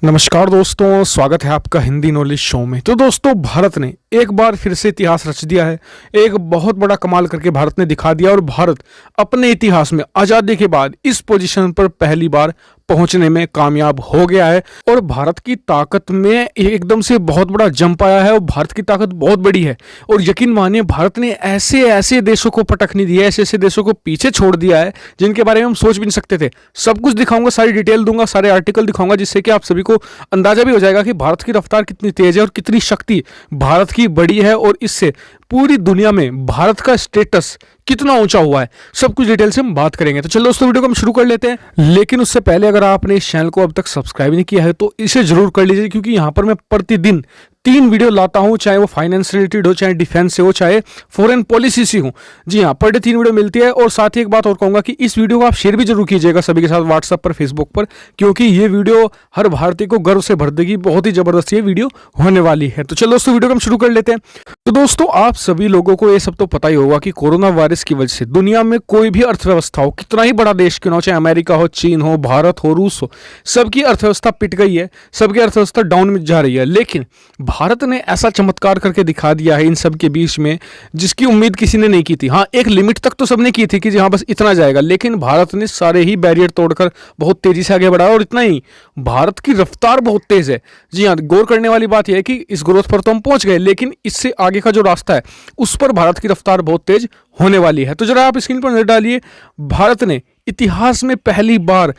नमस्कार दोस्तों, स्वागत है आपका हिंदी नॉलेज शो में। तो दोस्तों, भारत ने एक बार फिर से इतिहास रच दिया है। एक बहुत बड़ा कमाल करके भारत ने दिखा दिया और भारत अपने इतिहास में आज़ादी के बाद इस पोजीशन पर पहली बार पहुंचने में कामयाब हो गया है। और भारत की ताकत में एकदम से बहुत बड़ा जंप आया है और भारत की ताकत बहुत बड़ी है। और यकीन मानिए, भारत ने ऐसे ऐसे देशों को पटक नहीं दिया है, ऐसे ऐसे देशों को पीछे छोड़ दिया है जिनके बारे में हम सोच भी नहीं सकते थे। सब कुछ दिखाऊंगा, सारी डिटेल दूंगा, सारे आर्टिकल दिखाऊंगा, जिससे कि आप सभी को अंदाजा भी हो जाएगा कि भारत की रफ्तार कितनी तेज है और कितनी शक्ति भारत की बड़ी है और इससे पूरी दुनिया में भारत का स्टेटस कितना ऊंचा हुआ है। सब कुछ डिटेल से हम बात करेंगे। तो चलो दोस्तों, वीडियो को हम शुरू कर लेते हैं। लेकिन उससे पहले अगर आपने इस चैनल को अब तक सब्सक्राइब नहीं किया है तो इसे जरूर कर लीजिए, क्योंकि यहाँ पर मैं प्रतिदिन 3 वीडियो लाता हूँ, चाहे वो फाइनेंस रिलेटेड हो, चाहे डिफेंस से हो, चाहे फॉरेन पॉलिसी से हो। जी हाँ, पर डे 3 वीडियो मिलती है। और साथ ही एक बात और कहूँगा कि इस वीडियो को आप शेयर भी जरूर कीजिएगा सभी के साथ, व्हाट्सएप पर, फेसबुक पर, क्योंकि ये वीडियो हर भारतीय को गर्व से भर देगी। बहुत ही जबरदस्त ये वीडियो होने वाली है। तो चलो दोस्तों, वीडियो को हम शुरू कर लेते हैं। तो दोस्तों, आप सभी लोगों को ये सब तो पता ही होगा कि कोरोना वायरस की वजह से दुनिया में कोई भी अर्थव्यवस्था हो, कितना ही बड़ा देश क्यों ना हो, चाहे अमेरिका हो, चीन हो, भारत हो, रूस हो, सबकी अर्थव्यवस्था पिट गई है, सबकी अर्थव्यवस्था डाउन में जा रही है। लेकिन भारत ने ऐसा चमत्कार करके दिखा दिया है इन सब के बीच में, जिसकी उम्मीद किसी ने नहीं की थी। हाँ, एक लिमिट तक तो सबने की थी कि हाँ बस इतना जाएगा, लेकिन भारत ने सारे ही बैरियर तोड़कर बहुत तेजी से आगे बढ़ा। और इतना ही, भारत की रफ्तार बहुत तेज है। जी हाँ, गौर करने वाली बात यह है कि इस ग्रोथ पर तो हम पहुंच गए, लेकिन इससे आगे का जो रास्ता है उस पर भारत की रफ्तार बहुत तेज होने वाली है। तो जरा आप स्क्रीन पर नजर डालिए। भारत ने इतिहास में पहली बार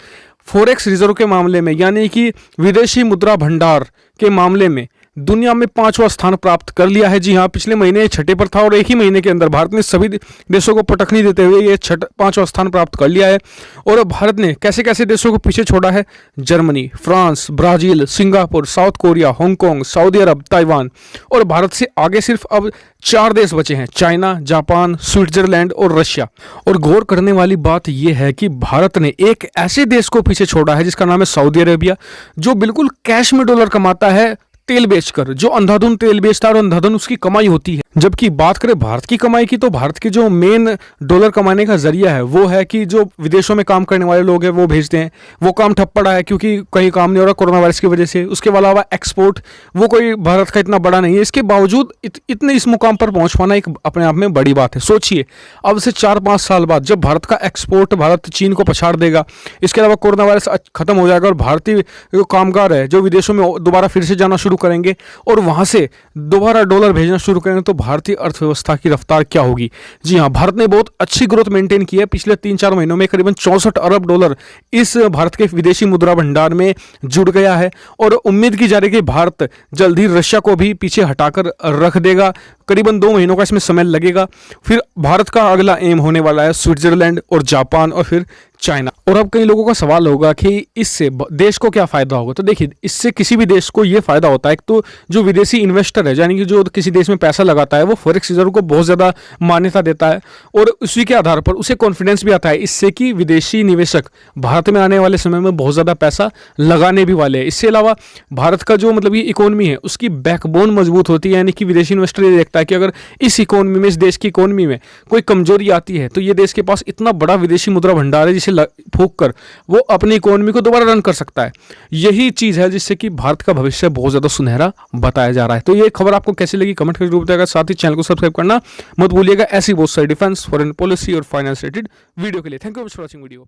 फॉरेक्स रिजर्व के मामले में, यानी कि विदेशी मुद्रा भंडार के मामले में, दुनिया में 5वां स्थान प्राप्त कर लिया है। जी हाँ, पिछले महीने 6ठे पर था और एक ही महीने के अंदर भारत ने सभी देशों को पटखनी देते हुए ये 5वां स्थान प्राप्त कर लिया है। और भारत ने कैसे कैसे देशों को पीछे छोड़ा है? Germany, France, Brazil, Singapore, South Korea, Hong Kong, Saudi Arab, Taiwan. और भारत से आगे सिर्फ अब 4 देश बचे हैं: चाइना, जापान, स्विट्जरलैंड और रशिया। और गौर करने वाली बात यह है कि भारत ने एक ऐसे देश को पीछे छोड़ा है जिसका नाम है सऊदी अरेबिया, जो बिल्कुल कैश में डॉलर कमाता है तेल बेचकर, जो अंधाधुन तेल बेचता है और अंधाधुन उसकी कमाई होती है। जबकि बात करें भारत की कमाई की, तो भारत की जो मेन डॉलर कमाने का जरिया है वो है कि जो विदेशों में काम करने वाले लोग हैं वो भेजते हैं। वो काम ठप पड़ा है क्योंकि कहीं काम नहीं हो रहा कोरोना वायरस की वजह से। उसके अलावा एक्सपोर्ट वो कोई भारत का इतना बड़ा नहीं है। इसके बावजूद इतने इस मुकाम पर पहुंच पाना एक अपने आप में बड़ी बात है। सोचिए, अब से 4-5 साल बाद जब भारत का एक्सपोर्ट भारत चीन को पछाड़ देगा, इसके अलावा कोरोना वायरस खत्म हो जाएगा और भारतीय जो कामगार है जो विदेशों में दोबारा फिर से जाना शुरू करेंगे और वहां से दोबारा डॉलर भेजना शुरू करेंगे, तो भारतीय अर्थव्यवस्था की रफ्तार क्या होगी। जी हां, भारत ने बहुत अच्छी ग्रोथ मेंटेन की है। पिछले 3-4 महीनों में करीबन 64 अरब डॉलर इस भारत के विदेशी मुद्रा भंडार में जुड़ गया है। और उम्मीद की जा रही है कि भारत जल्द ही रशिया को भी पीछे हटाकर रख देगा। करीबन 2 महीनों का इसमें समय लगेगा। फिर भारत का अगला एम होने वाला है स्विट्जरलैंड और जापान और फिर चाइना। और अब कई लोगों का सवाल होगा कि इससे देश को क्या फायदा होगा। तो देखिए, इससे किसी भी देश को यह फायदा होता है, एक तो जो विदेशी इन्वेस्टर है, यानी कि जो किसी देश में पैसा लगाता है, वो फॉरेक्स रिजर्व को बहुत ज्यादा मान्यता देता है और उसी के आधार पर उसे कॉन्फिडेंस भी आता है इससे कि विदेशी निवेशक भारत में आने वाले समय में बहुत ज्यादा पैसा लगाने भी वाले हैं। इससे अलावा भारत का जो मतलब ये इकोनॉमी है उसकी बैकबोन मजबूत होती है, यानी कि विदेशी इन्वेस्टर ये देखता है कि अगर इस इकोनॉमी में, इस देश की इकोनॉमी में कोई कमजोरी आती है तो ये देश के पास इतना बड़ा विदेशी मुद्रा भंडार है जिसे फूंक कर वो अपनी इकोनॉमी को दोबारा रन कर सकता है। यही चीज है जिससे कि भारत का भविष्य बहुत ज्यादा सुनहरा बताया जा रहा है। तो ये खबर आपको कैसी लगी कमेंट करके जरूर बताइएगा। साथ ही चैनल को सब्सक्राइब करना मत भूलिएगा ऐसी बहुत सारी डिफेंस, फॉरेन पॉलिसी और फाइनेंस रिलेटेड वीडियो के लिए। Thank you for watching video.